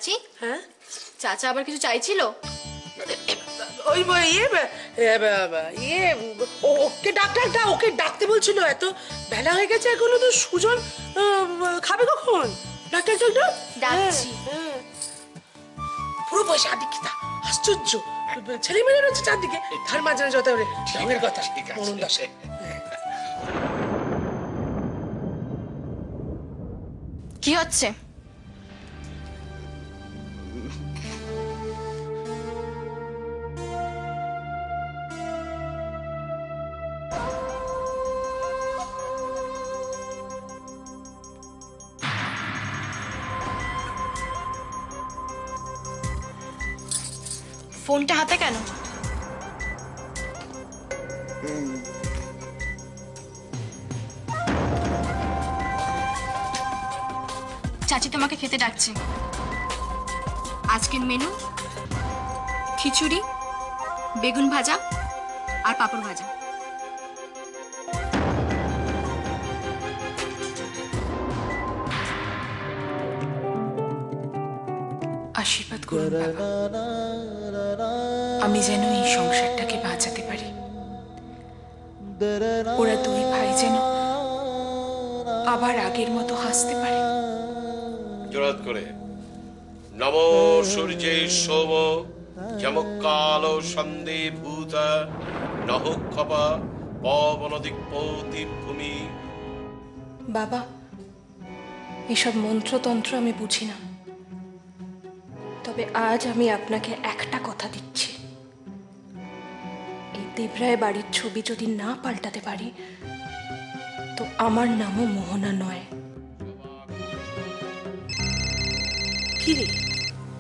চাচি, হ্যাঁ চাচা আবার কিছু চাইছিল? ওই ইয়ে ওকে ডাক্তারটা ওকে ডাকতে বলছিল, এত বেলা হয়ে গেছে এখনো তো সুজন খাবে কখন? ডাক্তার ডাকছি। পুরো পয়সা আদিকিতা আশ্চর্য ছেলে মেয়ে রয়েছে চারদিকে, তার মাঝে যত ঢঙের কথা মনন দাসে। কি হচ্ছে? ফোনটা হাতে কেন? চাচি তোমাকে খেতে ডাকছে। আজকের মেনু খিচুড়ি, বেগুন ভাজা আর পাঁপড় ভাজা। আশীর্বাদ করুন বাবা, আমি যেন এই সংসারটাকে বাঁচাতে পারি। ওরা দুই ভাই যেন আবার আগের মতো হাসতে পারে। জোরাত করে নম সূর্যে সোম যমকালো সন্ধে ভূত নহ ক্ষপা পবন দিক্পতি ভূমি। বাবা, এসব মন্ত্রতন্ত্র আমি বুঝি না, তবে আজ আমি আপনাকে একটা কথা দিচ্ছি, এই দেবরায় বাড়ির ছবি যদি না পাল্টাতে পারি তো আমার নামও মোহনা নয়। কি রে,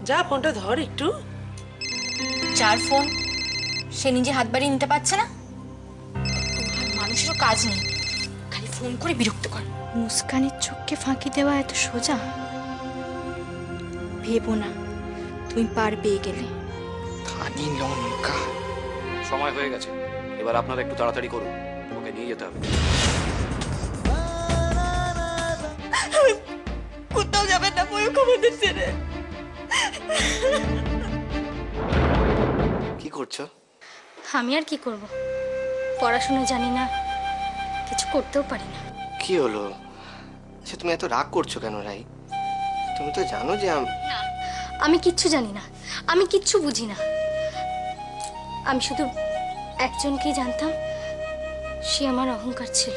যা ফোনটা ধর একটু। যার ফোন সে নিজে হাত বাড়িয়ে নিতে পারছে না, মানুষেরও কাজ নেই, খালি ফোন করে বিরক্ত কর। মুস্কানের চোখকে ফাঁকি দেওয়া এত সোজা? ভেবো না তুমি পার পেয়ে গেলে। খানি লঙ্কা। সময় হয়ে গেছে, এবার আপনারা একটু তাড়াতাড়ি করুন, ওকে নিয়ে যেতে হবে। কোথাও যাবেন না ময়ূক আমাদের ছেড়ে। কি করছো? আমি আর কি করব, পড়াশোনা জানি না, কিছু করতেও পারি না। কি হলো? আচ্ছা তুমি এত রাগ করছো কেন রাই? তুমি তো জানো যে না, আমি কিচ্ছু জানি না, আমি কিচ্ছু বুঝি না। আমি শুধু একজনকেই জানতাম, সে আমার অহংকার ছিল,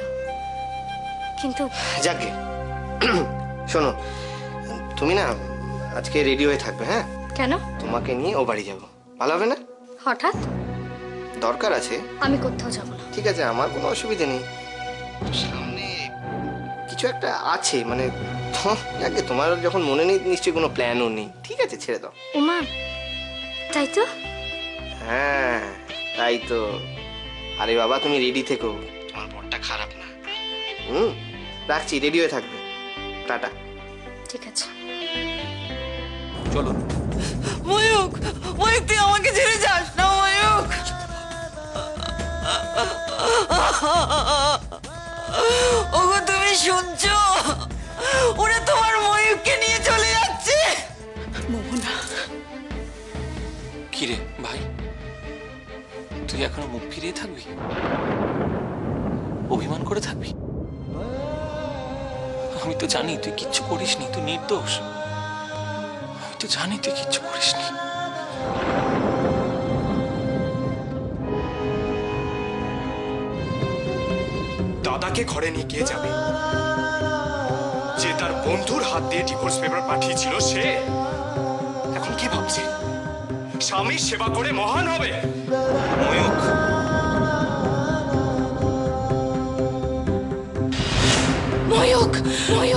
কিন্তু যাকে শোনো, তুমি না আজকে রেডি হয়ে থাকবে। হ্যাঁ, কেন? তোমাকে নিয়ে ও বাড়ি যাবো, ভালো হবে না? হঠাৎ? দরকার আছে। আমি কোথাও যাব না। ঠিক আছে, আমার কোনো অসুবিধা নেই, সামনে কিছু একটা আছে, মানে যাকে তোমার যখন মনে নেই নিশ্চয়ই কোনো প্ল্যানও নেই। ঠিক আছে, ছেড়ে দাও। উমা, তাই তো? হ্যাঁ তাই তো। আরে বাবা তুমি রেডি থেকো, তোমার বরটা খারাপ না। রাখছি, রেডি হয়ে থাকবে। টাটা। ঠিক আছে। চলুন। ময়ূক, ময়ূক তুই আমাকে ছেড়ে যাস না ময়ূক। ওগো তুমি শুনছো? ওরা তোমার ময়ূককে নিয়ে চলে যাচ্ছে। মোহনা, কি রে ভাই, তুই এখনো মুখ ফিরিয়ে থাকবি, অভিমান করে থাকবি? আমি তো জানি তুই কিচ্ছু করিসনি, তুই নির্দোষ। আমি তো জানি তুই কিচ্ছু করিসনি। দাদাকে ঘরে নিয়ে কে যাবে? যে তার বন্ধুর হাত দিয়ে ডিভোর্স পেপার পাঠিয়েছিল সে এখন কি ভাবছে? স্বামীর সেবা করে মহান হবে? ময়ূক, ময়ূক, ময়ূক।